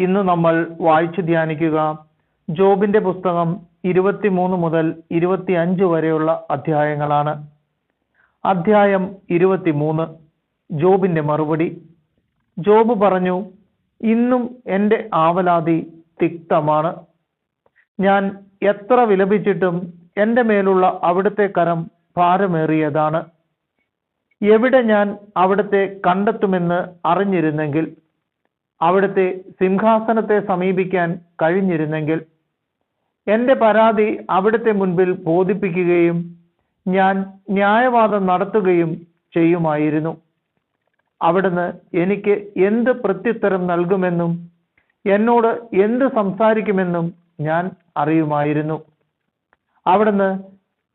ഇന്ന് നമ്മൾ വായിച്ചു ധ്യാനിക്കുക ജോബിന്റെ പുസ്തകം 23 മുതൽ 25 വരെയുള്ള അധ്യായങ്ങളാണ്. അധ്യായം 23. ജോബിന്റെ മറുപടി. ജോബ് പറഞ്ഞു, ഇന്നും എൻ്റെ ആവലാതി തിക്തമാണ്. ഞാൻ എത്ര വിലപിച്ചിട്ടും എൻ്റെ മേലുള്ള അവിടുത്തെ കരം ഭാരമേറിയതാണ്. എവിടെ ഞാൻ അവിടുത്തെ കണ്ടെത്തുമെന്ന് അറിഞ്ഞിരുന്നെങ്കിൽ, അവിടുത്തെ സിംഹാസനത്തെ സമീപിക്കാൻ കഴിഞ്ഞിരുന്നെങ്കിൽ, എൻ്റെ പരാതി അവിടുത്തെ മുൻപിൽ ബോധിപ്പിക്കുകയും ഞാൻ ന്യായവാദം നടത്തുകയും ചെയ്യുമായിരുന്നു. അവിടുന്ന് എനിക്ക് എന്ത് പ്രത്യുത്തരം നൽകുമെന്നും എന്നോട് എന്ത് സംസാരിക്കുമെന്നും ഞാൻ അറിയുമായിരുന്നു. അവിടുന്ന്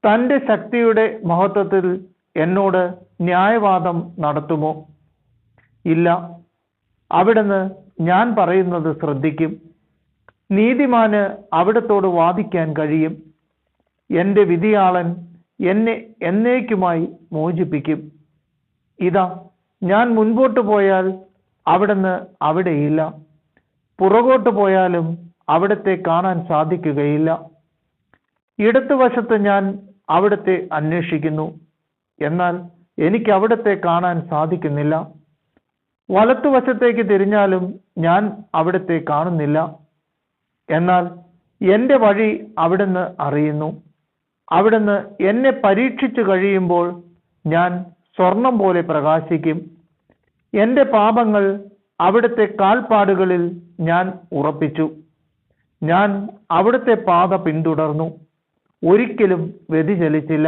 തൻ്റെ ശക്തിയുടെ മഹത്വത്തിൽ എന്നോട് ന്യായവാദം നടത്തുമോ? ഇല്ല. അവിടുന്ന് ഞാൻ പറയുന്നത് ശ്രദ്ധിക്കും. നീതിമാന് അവിടുത്തോട് വാദിക്കാൻ കഴിയും. എൻ്റെ വിധിയാളൻ എന്നെ എന്നേക്കുമായി മോചിപ്പിക്കും. ഇതാ, ഞാൻ മുൻപോട്ട് പോയാൽ അവിടുന്ന് അവിടെയില്ല, പുറകോട്ട് പോയാലും അവിടുത്തെ കാണാൻ സാധിക്കുകയില്ല. ഇടത്തുവശത്ത് ഞാൻ അവിടുത്തെ അന്വേഷിക്കുന്നു, എന്നാൽ എനിക്ക് അവിടുത്തെ കാണാൻ സാധിക്കുന്നില്ല. വലത്തുവശത്തേക്ക് തിരിഞ്ഞാലും ഞാൻ അവിടുത്തെ കാണുന്നില്ല. എന്നാൽ എൻ്റെ വഴി അവിടുന്ന് അറിയുന്നു. അവിടുന്ന് എന്നെ പരീക്ഷിച്ചു കഴിയുമ്പോൾ ഞാൻ സ്വർണം പോലെ പ്രകാശിക്കും. എൻ്റെ പാപങ്ങൾ അവിടുത്തെ കാൽപ്പാടുകളിൽ ഞാൻ ഉറപ്പിച്ചു. ഞാൻ അവിടുത്തെ പാത പിന്തുടർന്നു, ഒരിക്കലും വ്യതിചലിച്ചില്ല.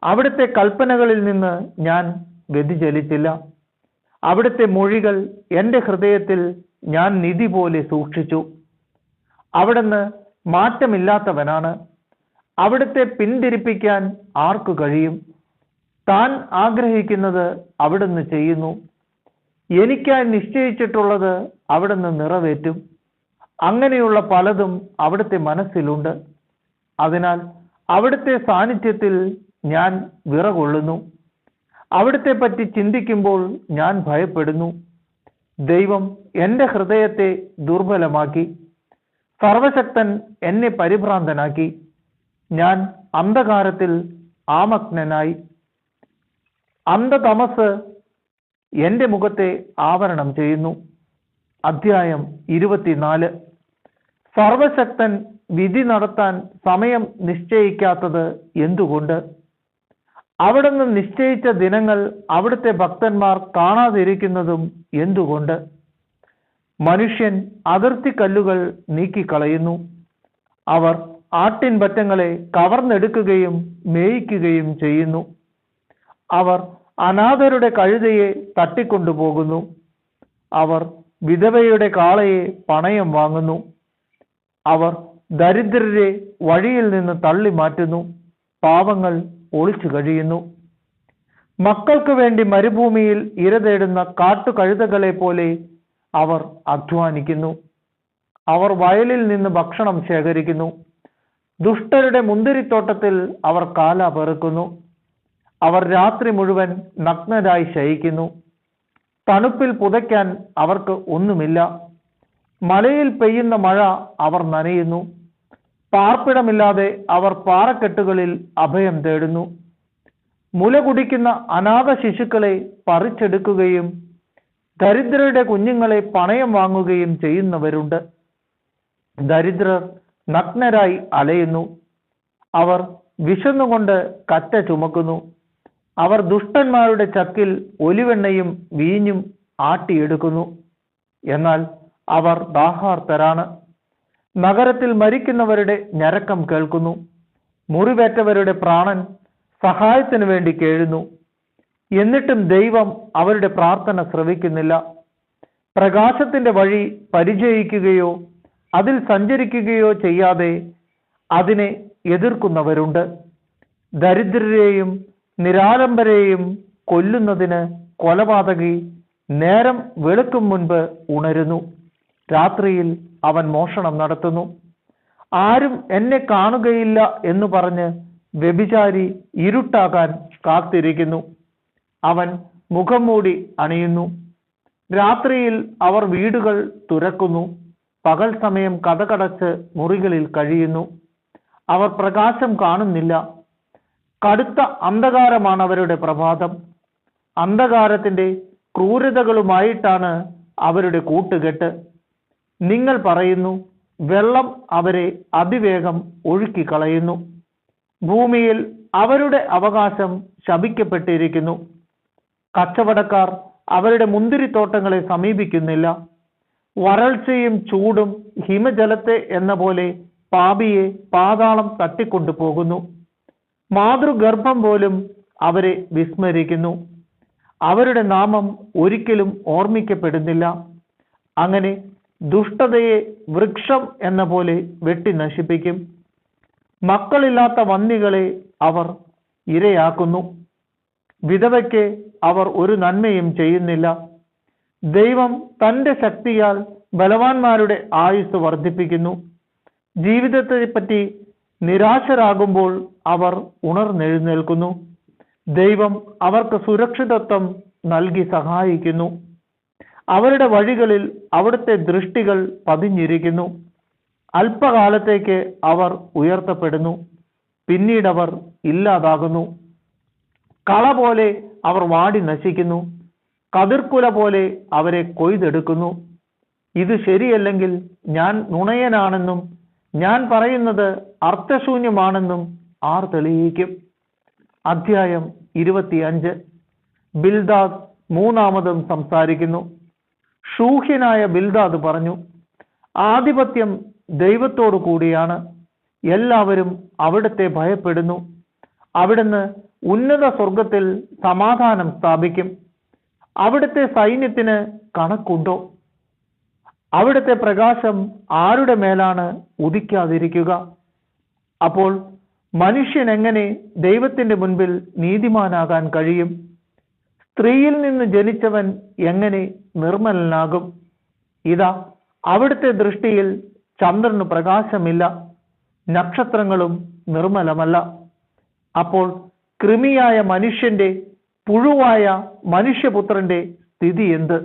അവിടുത്തെ കൽപ്പനകളിൽ നിന്ന് ഞാൻ വ്യതിചലിച്ചില്ല. അവിടുത്തെ മൊഴികൾ എൻ്റെ ഹൃദയത്തിൽ ഞാൻ നിധി പോലെ സൂക്ഷിച്ചു. അവിടുന്ന് മാറ്റമില്ലാത്തവനാണ്. അവിടുത്തെ പിന്തിരിപ്പിക്കാൻ ആർക്കു കഴിയും? താൻ ആഗ്രഹിക്കുന്നത് അവിടുന്ന് ചെയ്യുന്നു. എനിക്കായി നിശ്ചയിച്ചിട്ടുള്ളത് അവിടുന്ന് നിറവേറ്റും. അങ്ങനെയുള്ള പലതും അവിടുത്തെ മനസ്സിലുണ്ട്. അതിനാൽ അവിടുത്തെ സാന്നിധ്യത്തിൽ ഞാൻ വിറകൊള്ളുന്നു. അവിടുത്തെ പറ്റി ചിന്തിക്കുമ്പോൾ ഞാൻ ഭയപ്പെടുന്നു. ദൈവം എൻ്റെ ഹൃദയത്തെ ദുർബലമാക്കി. സർവശക്തൻ എന്നെ പരിഭ്രാന്തനാക്കി. ഞാൻ അന്ധകാരത്തിൽ ആമഗ്നനായി. അന്ധതമസ് എൻ്റെ മുഖത്തെ ആവരണം ചെയ്യുന്നു. അധ്യായം 24. സർവശക്തൻ വിധി നടത്താൻ സമയം നിശ്ചയിക്കാത്തത് എന്തുകൊണ്ട്? അവിടുന്ന് നിശ്ചയിച്ച ദിനങ്ങൾ അവിടുത്തെ ഭക്തന്മാർ കാണാതിരിക്കുന്നതും എന്തുകൊണ്ട്? മനുഷ്യൻ അതിർത്തി കല്ലുകൾ നീക്കിക്കളയുന്നു. അവർ ആട്ടിൻപറ്റങ്ങളെ കവർന്നെടുക്കുകയും മേയിക്കുകയും ചെയ്യുന്നു. അവർ അനാഥരുടെ കഴുതയെ തട്ടിക്കൊണ്ടുപോകുന്നു. അവർ വിധവയുടെ കാളയെ പണയം വാങ്ങുന്നു. അവർ ദരിദ്രരെ വഴിയിൽ നിന്ന് തള്ളി മാറ്റുന്നു. പാവങ്ങൾ ഒളിച്ചു കഴിയുന്നു. മക്കൾക്ക് വേണ്ടി മരുഭൂമിയിൽ ഇരതേടുന്ന കാട്ടുകഴുതകളെ പോലെ അവർ അധ്വാനിക്കുന്നു. അവർ വയലിൽ നിന്ന് ഭക്ഷണം ശേഖരിക്കുന്നു. ദുഷ്ടരുടെ മുന്തിരിത്തോട്ടത്തിൽ അവർ കാല പെറുക്കുന്നു. അവർ രാത്രി മുഴുവൻ നഗ്നരായി ശയിക്കുന്നു. തണുപ്പിൽ പുതയ്ക്കാൻ അവർക്ക് ഒന്നുമില്ല. മലയിൽ പെയ്യുന്ന മഴ അവർ നനയുന്നു. പാർപ്പിടമില്ലാതെ അവർ പാറക്കെട്ടുകളിൽ അഭയം തേടുന്നു. മുല കുടിക്കുന്ന അനാഥ ശിശുക്കളെ പറിച്ചെടുക്കുകയും ദരിദ്രരുടെ കുഞ്ഞുങ്ങളെ പണയം വാങ്ങുകയും ചെയ്യുന്നവരുണ്ട്. ദരിദ്രർ നഗ്നരായി അലയുന്നു. അവർ വിശന്നുകൊണ്ട് കറ്റ ചുമക്കുന്നു. അവർ ദുഷ്ടന്മാരുടെ ചക്കിൽ ഒലിവെണ്ണയും വീഞ്ഞും ആട്ടിയെടുക്കുന്നു. എന്നാൽ അവർ ദാഹാർത്തരാണ്. നഗരത്തിൽ മരിക്കുന്നവരുടെ ഞരക്കം കേൾക്കുന്നു. മുറിവേറ്റവരുടെ പ്രാണൻ സഹായത്തിനു വേണ്ടി കേഴുന്നു. എന്നിട്ടും ദൈവം അവരുടെ പ്രാർത്ഥന ശ്രവിക്കുന്നില്ല. പ്രകാശത്തിന്റെ വഴി പരിചയിക്കുകയോ അതിൽ സഞ്ചരിക്കുകയോ ചെയ്യാതെ അതിനെ എതിർക്കുന്നവരുണ്ട്. ദരിദ്രരെയും നിരാലംബരെയും കൊല്ലുന്നതിന് കൊലപാതകി നേരം വെളുക്കും മുൻപ് ഉണരുന്നു. രാത്രിയിൽ അവൻ മോഷണം നടത്തുന്നു. ആരും എന്നെ കാണുകയില്ല എന്ന് പറഞ്ഞ് വ്യഭിചാരി ഇരുട്ടാകാൻ കാത്തിരിക്കുന്നു. അവൻ മുഖം മൂടി അണിയുന്നു. രാത്രിയിൽ അവർ വീടുകൾ തുറക്കുന്നു, പകൽ സമയം കതകടച്ച് മുറികളിൽ കഴിയുന്നു. അവർ പ്രകാശം കാണുന്നില്ല. കടുത്ത അന്ധകാരമാണ് അവരുടെ പ്രഭാതം. അന്ധകാരത്തിന്റെ ക്രൂരതകളുമായിട്ടാണ് അവരുടെ കൂട്ടുകെട്ട്. നിങ്ങൾ പറയുന്നു, വെള്ളം അവരെ അതിവേഗം ഒഴുക്കിക്കളയുന്നു. ഭൂമിയിൽ അവരുടെ അവകാശം ശപിക്കപ്പെട്ടിരിക്കുന്നു. കച്ചവടക്കാർ അവരുടെ മുന്തിരിത്തോട്ടങ്ങളെ സമീപിക്കുന്നില്ല. വരൾച്ചയും ചൂടും ഹിമജലത്തെ എന്ന പോലെ പാപിയെ പാതാളം തട്ടിക്കൊണ്ടു പോകുന്നു. മാതൃഗർഭം പോലും അവരെ വിസ്മരിക്കുന്നു. അവരുടെ നാമം ഒരിക്കലും ഓർമ്മിക്കപ്പെടുന്നില്ല. അങ്ങനെ ദുഷ്ടതയെ വൃക്ഷം എന്ന പോലെ വെട്ടി നശിപ്പിക്കും. മക്കളില്ലാത്ത വന്യകളെ അവർ ഇരയാക്കുന്നു. വിധവയ്ക്ക് അവർ ഒരു നന്മയും ചെയ്യുന്നില്ല. ദൈവം തൻ്റെ ശക്തിയാൽ ബലവാന്മാരുടെ ആയുസ് വർദ്ധിപ്പിക്കുന്നു. ജീവിതത്തെപ്പറ്റി നിരാശരാകുമ്പോൾ അവർ ഉണർന്നെഴുന്നേൽക്കുന്നു. ദൈവം അവർക്ക് സുരക്ഷിതത്വം നൽകി സഹായിക്കുന്നു. അവരുടെ വഴികളിൽ അവിടുത്തെ ദൃഷ്ടികൾ പതിഞ്ഞിരിക്കുന്നു. അല്പകാലത്തേക്ക് അവർ ഉയർത്തപ്പെടുന്നു, പിന്നീട് അവർ ഇല്ലാതാകുന്നു. കള പോലെ അവർ വാടി നശിക്കുന്നു. കതിർക്കുല പോലെ അവരെ കൊയ്തെടുക്കുന്നു. ഇത് ശരിയല്ലെങ്കിൽ ഞാൻ നുണയനാണെന്നും ഞാൻ പറയുന്നത് അർത്ഥശൂന്യമാണെന്നും ആർ തെളിയിക്കും? അധ്യായം 25. ബിൽദാദ് മൂന്നാമതും സംസാരിക്കുന്നു. ഷൂഹ്യനായ ബിൽദാദ് പറഞ്ഞു, ആധിപത്യം ദൈവത്തോടു കൂടിയാണ്. എല്ലാവരും അവിടുത്തെ ഭയപ്പെടുന്നു. അവിടുന്ന് ഉന്നത സ്വർഗത്തിൽ സമാധാനം സ്ഥാപിക്കും. അവിടുത്തെ സൈന്യത്തിന് കണക്കുണ്ടോ? അവിടുത്തെ പ്രകാശം ആരുടെ മേലാണ് ഉദിക്കാതിരിക്കുക? അപ്പോൾ മനുഷ്യൻ എങ്ങനെ ദൈവത്തിന്റെ മുൻപിൽ നീതിമാനാകാൻ കഴിയും? സ്ത്രീയിൽ നിന്ന് ജനിച്ചവൻ എങ്ങനെ നിർമ്മലനാകും? ഇതാ, അവിടുത്തെ ദൃഷ്ടിയിൽ ചന്ദ്രന് പ്രകാശമില്ല, നക്ഷത്രങ്ങളും നിർമ്മലമല്ല. അപ്പോൾ കൃമിയായ മനുഷ്യന്റെ, പുഴുവായ മനുഷ്യപുത്രന്റെ സ്ഥിതി എന്ത്?